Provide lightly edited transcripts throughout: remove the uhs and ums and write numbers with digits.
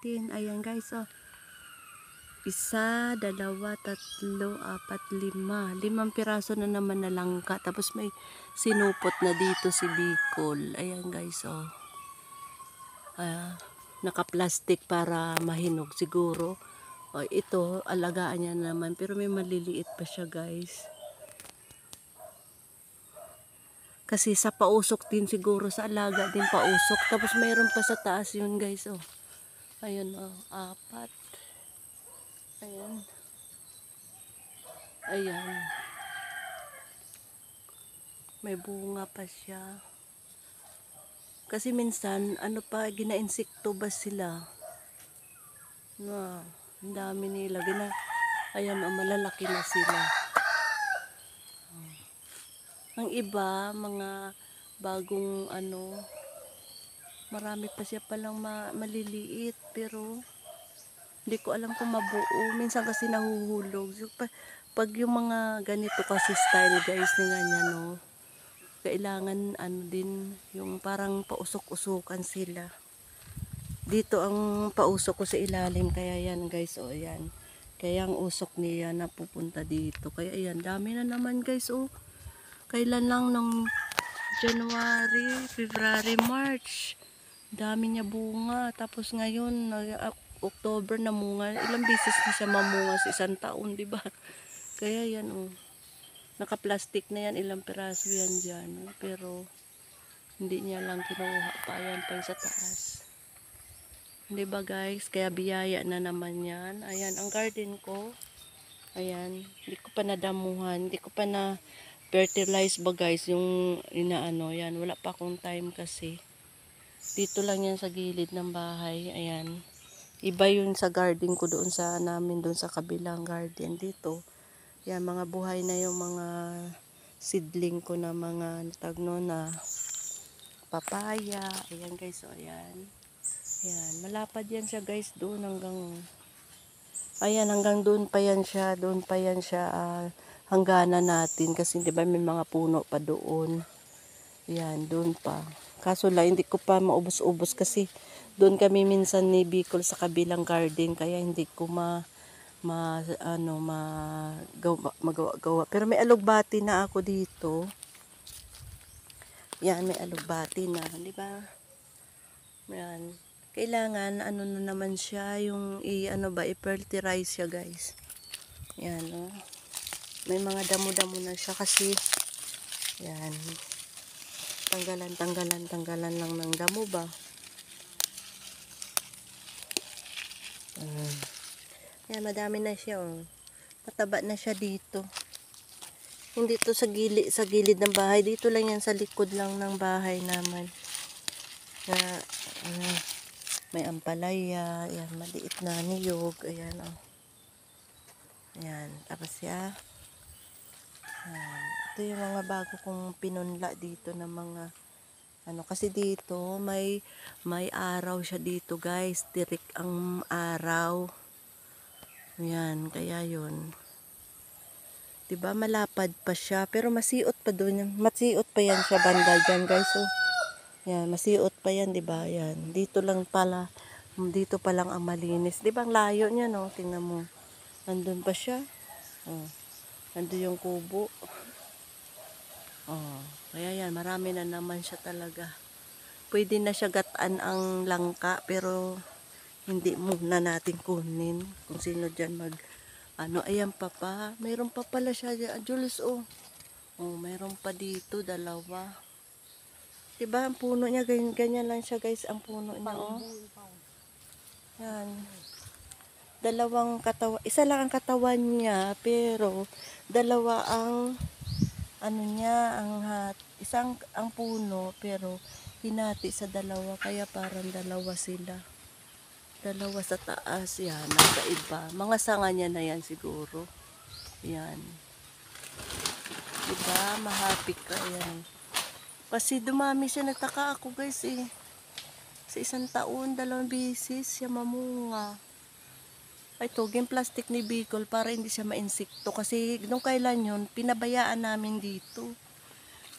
natin. Ayan guys, oh. 1, 2, 3, 4, 5. 5 piraso na naman na langka. Tapos may sinupot na dito si Bicol. Ayan guys, oh. Naka-plastic para mahinog siguro. O, ito, alagaan niya naman. Pero may maliliit pa siya guys. Kasi sa pausok din siguro. Sa alaga din pausok. Tapos mayroon pa sa taas yun guys, oh. Ayun, oh. 4. Ayan. Ayan. May bunga pa siya. Kasi minsan, ano pa, gina-insekto ba sila? Ang dami nila. Ayan, malalaki na sila. Ang iba, mga bagong marami pa siya palang maliliit. Pero, hindi ko alam kung mabuo. Minsan kasi nahuhulog. So, pag yung mga ganito kasi style guys, ni ganyan, no? Kailangan din yung parang pausok-usukan sila. Dito ang pausok ko sa ilalim, kaya yan guys, oh yan. Kaya ang usok niya napupunta dito. Kaya ayan, dami na naman guys, oh. Kailan lang ng January, February, March. Dami niya bunga. Tapos ngayon, October na munga. Ilang beses na siya mamunga sa isang taon, di ba? Kaya yan, oh. Naka-plastic na yan, ilang piraso yan dyan. Pero, hindi niya lang kinuha pa. Ayan pa yung sa taas. Hindi ba guys? Kaya biyaya na naman yan. Ayan, ang garden ko. Ayan, hindi ko pa nadamuhan. Hindi ko pa na fertilize ba guys yung inaano. Yan, wala pa akong time kasi. Dito lang yan sa gilid ng bahay. Ayan. Iba yun sa garden ko doon sa namin, doon sa kabilang garden. Dito. Yan, mga buhay na yung mga seedling ko na mga natagno na papaya. Ayan guys, o ayan. Ayan, malapad yan siya guys doon hanggang, ayan, hanggang doon pa yan siya. Doon pa yan siya hangganan natin. Kasi di ba may mga puno pa doon. Ayan, doon pa. Kaso lang, hindi ko pa maubos-ubos kasi doon kami minsan ni Bicol sa kabilang garden. Kaya hindi ko magawa. Pero may alugbati na ako dito. Yan, may alugbati na, di ba? Yan. Kailangan ano na naman siya, yung i-fertilize siya, guys. Yan, oh. May mga damo-damo na siya kasi yan. Tanggalan lang ng damo ba? Yan, madami na siya, oh. Mataba na siya dito. Hindi to sa gilid ng bahay. Dito lang yan sa likod lang ng bahay naman. Na, may ampalaya. Ayan, maliit na niyog. Ayan, oh. Ayan, tapos siya. Ayan. Ito yung mga bago kong pinunla dito ng mga kasi dito may araw siya dito guys. Tirik ang araw. Ayan, kaya yun. Diba, malapad pa siya. Pero masiot pa doon. Masiot pa yan siya banda dyan guys. So, yan, masiot pa yan, diba? Yan. Dito lang pala. Dito pa lang ang malinis. Diba, ang layo niya, no? Tingnan mo. Nandun pa siya. Oh. Nandun yung kubo. Oh. Kaya yan, marami na naman siya talaga. Pwede na siya gataan ang langka. Pero, hindi muna natin kunin. Kung sino dyan ayan pa. Mayroon pa pala siya, Jules, oh. Oh, mayroon pa dito, 2. Diba, ang puno niya, ganyan lang siya, guys, ang puno niya, oh. Yan. 2 katawan, isa lang ang katawan niya, pero 2 ang, niya, isang ang puno, pero hinati sa 2, kaya parang 2 sila. 2 sa taas, yan, nasa iba. Mga sanga niya na yan siguro. Yan. Diba, mahappy ka, yan. Kasi dumami siya, nagtaka ako guys eh. Sa isang taon, 2 beses siya mamunga. Ito, game plastic ni Bicol para hindi siya ma-insekto. Kasi nung kailan yun, pinabayaan namin dito.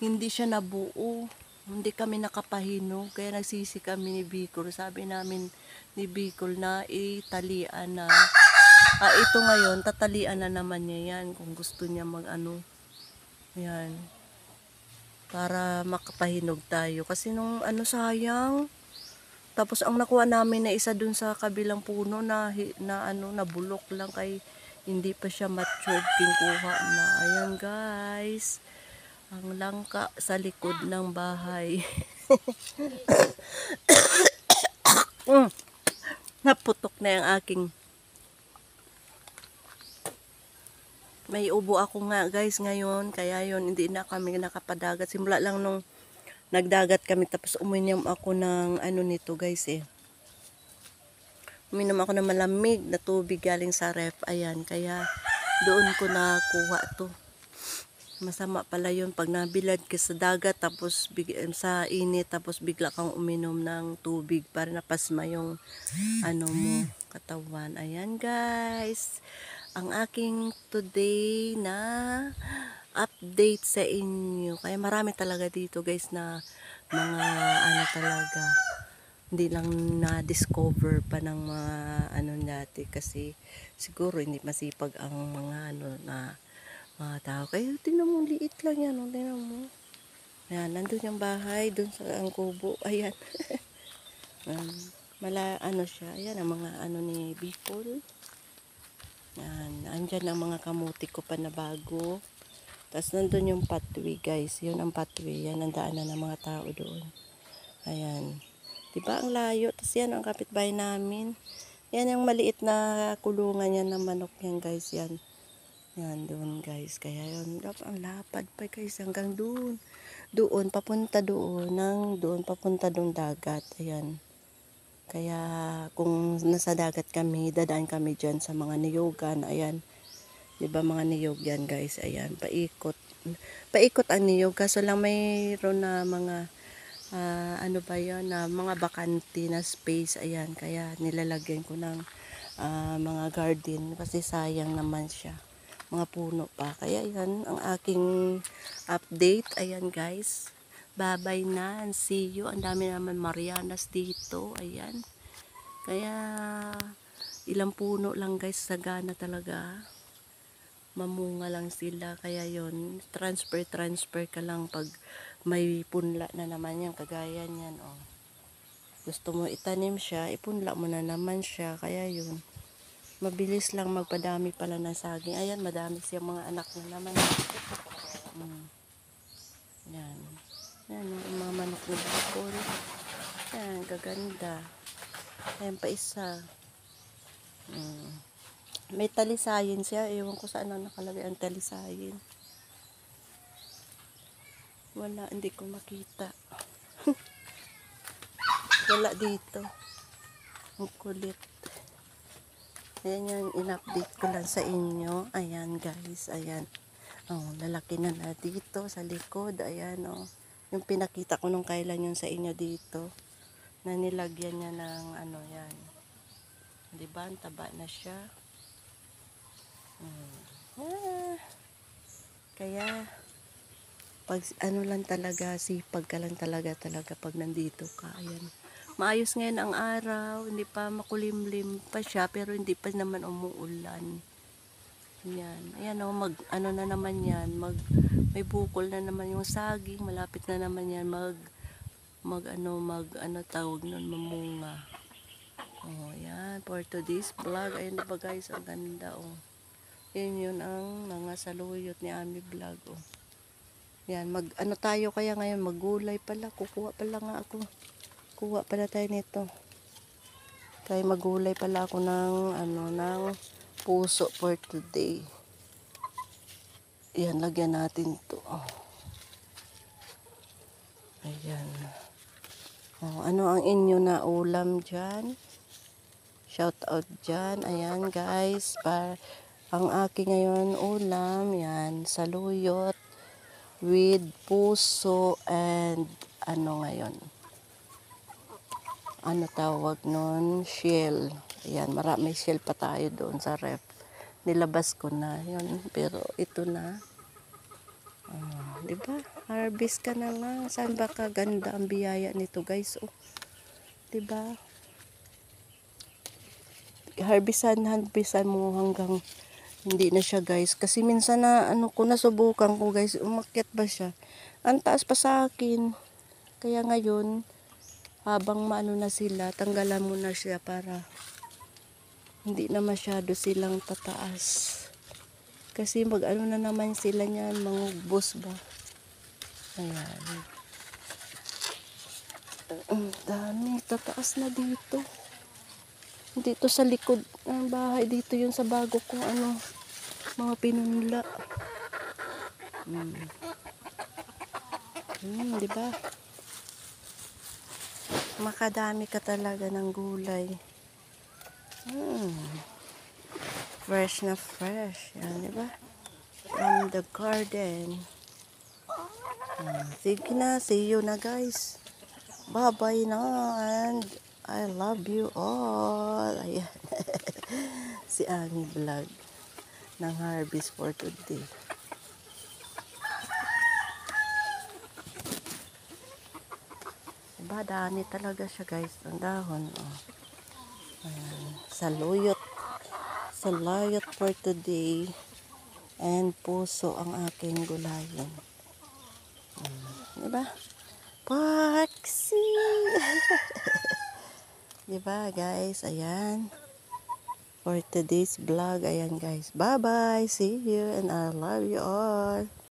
Hindi siya nabuo. Hindi kami nakapahinog, kaya nagsisi kami ni Bicol. Sabi namin ni Bicol na italian na. Ito ngayon, tatalian na naman niya yan kung gusto niya mag-ano. Yan. Para makapahinog tayo. Kasi nung sayang. Tapos ang nakuha namin na isa dun sa kabilang puno na bulok lang kay hindi pa siya matured, kinukuha na. Ayan guys. Ang langka sa likod ng bahay. Naputok na yung aking. May ubo ako nga guys ngayon. Kaya yun, hindi na kami nakapadagat. Simula lang nung nagdagat kami. Tapos uminom ako ng nito guys eh. Uminom ako ng malamig na tubig galing sa ref. Ayan, kaya doon ko nakuha to. Masama pala yun pag nabilad ka sa dagat tapos sa init tapos bigla kang uminom ng tubig para napasma yung mo katawan. Ayan guys, ang aking today na update sa inyo. Kaya marami talaga dito guys na mga talaga hindi lang na-discover pa ng mga dati kasi siguro hindi masipag ang mga na mga tao. Kaya tingnan mo, liit lang yan. Tingnan mo. Ayan, nandun yung bahay, dun sa ang kubo. Ayan. Siya. Ayan, ang mga ni Bicol. Ayan, andyan ang mga kamuti ko pa na bago. Tapos nandun yung pathway, guys. Yun ang pathway. Yan ang daanan ng mga tao doon. Ayan. Diba ang layo? Tapos yan ang kapitbahay namin. Yan yung maliit na kulungan yan ng manok yan, guys. Yan. Yan doon guys, kaya yun, ang lapad pa guys hanggang doon. Doon papunta doon dagat. Ayan. Kaya kung nasa dagat kami, dadaan kami diyan sa mga niyogan. Ayan. 'Di ba mga niyog yan guys? Ayan, paikot. Paikot ang niyog kaso lang mayroon na mga mga bakante na space. Ayan, kaya nilalagyan ko ng mga garden kasi sayang naman siya. Mga puno pa. Kaya yan ang aking update. Ayan guys. Bye-bye na. And see you. Ang dami naman Marianas dito. Ayan. Kaya ilang puno lang guys. Sagana talaga. Mamunga lang sila. Kaya yon transfer ka lang pag may punla na naman yan. Kagaya niyan. Oh. Gusto mo itanim siya. Ipunla mo na naman siya. Kaya yun. Mabilis lang magpadami pala ng saging. Ayan, madami siyang mga anak na naman. Yan. Yan, yung mga manok na Bicol. Yan, gaganda. Ayan pa isa. May talisayin siya. Ewan ko saan ang nakalagay ang talisayin. Wala, hindi ko makita. Wala dito. Ang kulit. Ayan yung in-update ko lang sa inyo. Ayan guys, ayan. Oh, lalaki na dito sa likod. Ayan oh. Yung pinakita ko nung kailan yun sa inyo dito. Na nilagyan niya ng yan. Diba? Ang taba na siya. Kaya pag lang talaga, sipag ka lang talaga pag nandito ka. Ayan. Maayos ngayon ang araw, hindi pa makulimlim pa siya, pero hindi pa naman umuulan. Yan. Ayan o, na naman yan, may bukol na naman yung saging, malapit na naman yan, tawag nun, mamunga. Oh, yan, for today's vlog. Ayan diba guys, ang ganda oh. Yun ang mga saluyot ni Ami Vlog oh. Yan, tayo kaya ngayon, maggulay pala, kukuha pala nga ako. Kuha pala tayo nito. Kaya magulay pala ako ng puso for today. Ayan, lagyan natin to. Ayan. Oh, ano ang inyo na ulam dyan? Shout out dyan. Ayan guys. Ang aking ngayon ulam, yan, saluyot with puso and ngayon. Tawag nun? Shell. Ayan, may shell pa tayo doon sa ref. Nilabas ko na yun, pero ito na. Di ba? Harvest ka na lang. Saan ba kaganda ang biyaya nito, guys? Oh, di ba? Harvestan mo hanggang hindi na siya, guys. Kasi minsan na ano ko nasubukan ko, guys, umakyat ba siya? Ang taas pa sa akin. Kaya ngayon, habang maano na sila, tanggalan mo na siya para hindi na masyado silang tataas. Kasi mag-ano na naman sila niyan, mangugbos ba? Ayan. Ang dami, tataas na dito. Dito sa likod ng bahay, dito yun sa bago kong ano, mga pinunla. Di ba? Makadami ka talaga ng gulay. Fresh na fresh. Yan, di ba? From the garden. Sige na, see you na, guys. Bye-bye na, and I love you all. Ayan. Si Ani Vlog ng harvest for today. Diba, dami talaga siya, guys. Ang dahon, oh. Ayan. Saluyot for today. And puso ang aking gulayin. Diba? Paksi! Diba, guys? Ayan. For today's vlog, ayan, guys. Bye-bye. See you and I love you all.